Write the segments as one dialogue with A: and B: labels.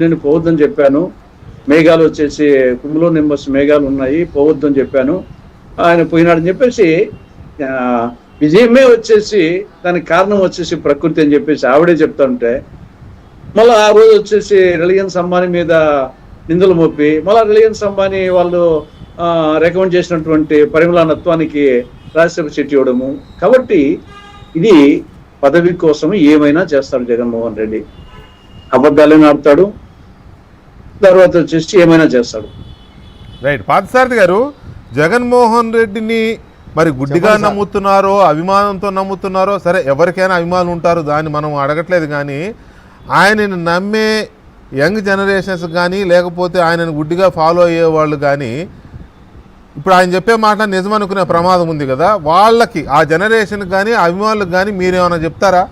A: నేను పోవద్దని చెప్పాను. మేఘాలు వచ్చేసి కుంభలో నింబస్ మేఘాలు ఉన్నాయి, పోవద్దని చెప్పాను. ఆయన పోయినాడని చెప్పేసి విజయమే వచ్చేసి దానికి కారణం వచ్చేసి ప్రకృతి అని చెప్పేసి ఆవిడే చెప్తా ఉంటే, మళ్ళీ ఆ రోజు వచ్చేసి రిలయన్స్ అంబానీ మీద నిందలు మోపి మళ్ళీ రిలయన్స్ అంబానీ వాళ్ళు రికమెండ్ చేసినటువంటి పరిమళనత్వానికి రాజశేఖర శెట్టి ఇవ్వడము. కాబట్టి ఇది పదవి కోసం ఏమైనా చేస్తాడు జగన్మోహన్ రెడ్డి. అబద్ధాలను ఆడతాడు, తర్వాత వచ్చేసి ఏమైనా చేస్తాడు.
B: రైట్. పార్థసారథి గారు, జగన్మోహన్ రెడ్డిని మరి గుడ్డిగా నమ్ముతున్నారో అభిమానంతో నమ్ముతున్నారో, సరే ఎవరికైనా అభిమానులు ఉంటారు, దాన్ని మనం అడగట్లేదు. కానీ ఆయనని నమ్మే యంగ్ జనరేషన్స్ కానీ లేకపోతే ఆయనను గుడ్డిగా ఫాలో అయ్యే వాళ్ళు కానీ ఇప్పుడు ఆయన చెప్పే మాట నిజమనుకునే ప్రమాదం ఉంది కదా, వాళ్ళకి ఆ జనరేషన్ కానీ అభిమానులకు కానీ మీరేమైనా చెప్తారా?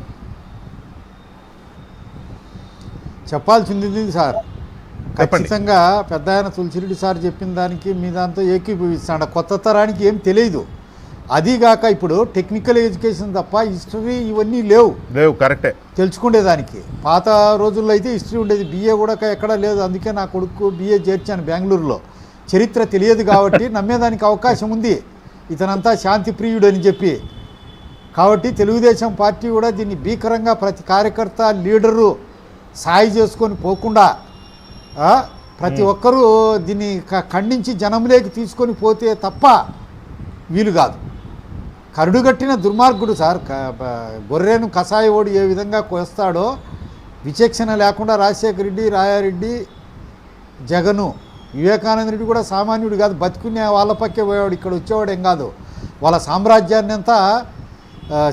C: చెప్పాల్సింది సార్, ఖచ్చితంగా పెద్ద ఆయన తులసిరెడ్డి సార్ చెప్పిన దానికి మీ దాంతో ఏకీభవిస్తాడు. కొత్త తరానికి ఏం తెలియదు. అదీగాక ఇప్పుడు టెక్నికల్ ఎడ్యుకేషన్ తప్ప హిస్టరీ ఇవన్నీ లేవు.
B: కరెక్టే.
C: తెలుసుకునేదానికి పాత రోజుల్లో అయితే హిస్టరీ ఉండేది, బిఏ కూడా ఎక్కడా లేదు. అందుకే నా కొడుకు బిఏ చేర్చాను బెంగళూరులో. చరిత్ర తెలియదు కాబట్టి నమ్మేదానికి అవకాశం ఉంది, ఇతనంతా శాంతి ప్రియుడు అని చెప్పి. కాబట్టి తెలుగుదేశం పార్టీ కూడా దీన్ని భీకరంగా ప్రతి కార్యకర్త లీడరు సాయి చేసుకొని పోకుండా ప్రతి ఒక్కరూ దీన్ని ఖండించి జనంలోకి తీసుకొని పోతే తప్ప వీలు కాదు. కరుడుగట్టిన దుర్మార్గుడు సార్. గొర్రెను కషాయవాడు ఏ విధంగా కోస్తాడో విచక్షణ లేకుండా రాజశేఖర రెడ్డి, రాయారెడ్డి, జగను, వివేకానంద రెడ్డి కూడా సామాన్యుడు కాదు, బతుకునే వాళ్ళ పక్కే పోయేవాడు, ఇక్కడ వచ్చేవాడు ఏం కాదు. వాళ్ళ సామ్రాజ్యాన్ని అంతా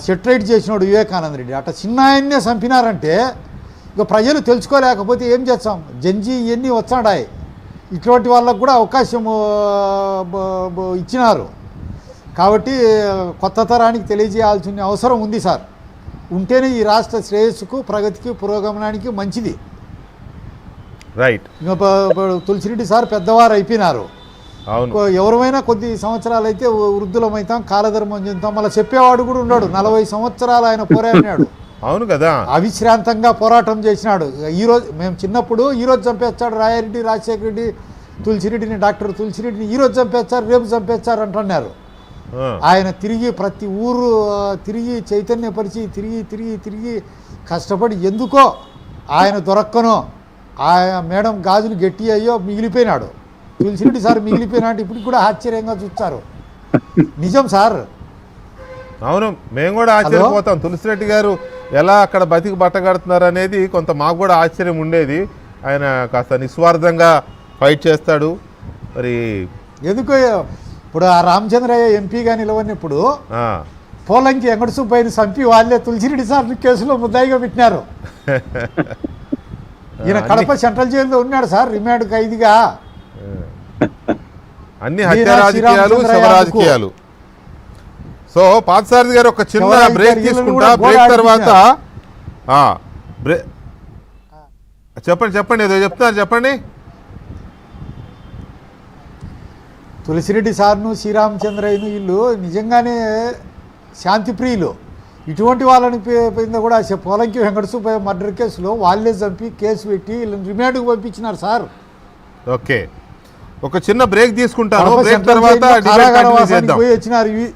C: సెటరేట్ చేసినాడు వివేకానంద రెడ్డి. అట్లా చిన్న ఆయన్నే చంపినారంటే ఇక ప్రజలు తెలుసుకోలేకపోతే ఏం చేస్తాం? జంజీ ఇవన్నీ వచ్చాడాయి. ఇటువంటి వాళ్ళకు కూడా అవకాశం ఇచ్చినారు. కాబట్టి కొత్త తరానికి తెలియజేయాల్సిన అవసరం ఉంది సార్. ఉంటేనే ఈ రాష్ట్ర శ్రేయస్సుకు, ప్రగతికి, పురోగమనానికి మంచిది.
B: రైట్.
C: తులసిరెడ్డి సార్ పెద్దవారు అయిపోయినారు. ఎవరైనా కొద్ది సంవత్సరాలు అయితే వృద్ధులమవుతాం, కాలధర్మం చెందుతాం. మళ్ళీ చెప్పేవాడు కూడా ఉన్నాడు. 40 సంవత్సరాలు ఆయన పోరాడినాడు.
B: అవును కదా,
C: అవిశ్రాంతంగా పోరాటం చేసినాడు. ఈరోజు మేము చిన్నప్పుడు ఈరోజు చంపేస్తాడు రాయారెడ్డి, రాజశేఖర రెడ్డి, తులసిరెడ్డిని, డాక్టర్ తులసిరెడ్డిని ఈరోజు చంపేస్తారు, రేపు చంపేస్తారు అంటున్నారు. ఆయన తిరిగి ప్రతి ఊరు తిరిగి చైతన్యపరిచి తిరిగి తిరిగి తిరిగి కష్టపడి ఎందుకో ఆయన దొరక్కనో ఆయన మేడం గాజులు గట్టి అయ్యో మిగిలిపోయినాడు. తులసిరెడ్డి సార్ మిగిలిపోయినాడు. ఇప్పుడు కూడా ఆశ్చర్యంగా చూస్తారు. నిజం సార్.
B: అవును, మేము కూడా ఆశ్చర్యపోతాం. తులసిరెడ్డి గారు ఎలా అక్కడ బతికి బట్టగడుతున్నారు అనేది కొంత మాకు కూడా ఆశ్చర్యం ఉండేది. ఆయన కాస్త నిస్వార్థంగా ఫైట్ చేస్తాడు. మరి
C: ఎందుకో ఇప్పుడు ఆ రామచంద్రయ్య ఎంపీగా నిలవనప్పుడు పోలంకి వెంకటసుబ్బయ్యని చంపి వాళ్ళే తులసిరెడ్డి సార్ కేసులో ముద్దాయిగా పెట్టినారు. ఈయన కడప సెంట్రల్ జైల్లో ఉన్నాడు సార్, రిమాండ్ ఖైదీగా.
B: అన్ని హత్య రాజకీయాలు, శవ రాజకీయాలు. సో పార్థసారథి గారు ఒక చిన్న బ్రేక్ తీసుకుంటా. బ్రేక్ తర్వాత చెప్పండి ఏదో చెప్తారు, చెప్పండి.
C: తులసిరెడ్డి సార్ను, శ్రీరామచంద్రయ్యను వీళ్ళు నిజంగానే శాంతిప్రియులు. ఇటువంటి వాళ్ళని పోయిందా కూడా పోలంకి వెంకటసుబ్బయ్య మర్డర్ కేసులో వాళ్ళే చంపి కేసు పెట్టి వీళ్ళని రిమాండ్కి పంపించినారు సార్.
B: ఓకే, ఒక చిన్న బ్రేక్ తీసుకుంటాను. బ్రేక్ తర్వాత
C: పోయి వచ్చినారు. ఇవి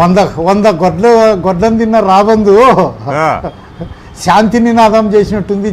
C: 100 గొడ్లను తిన్న రాబందు శాంతి నినాదం చేసినట్టుంది.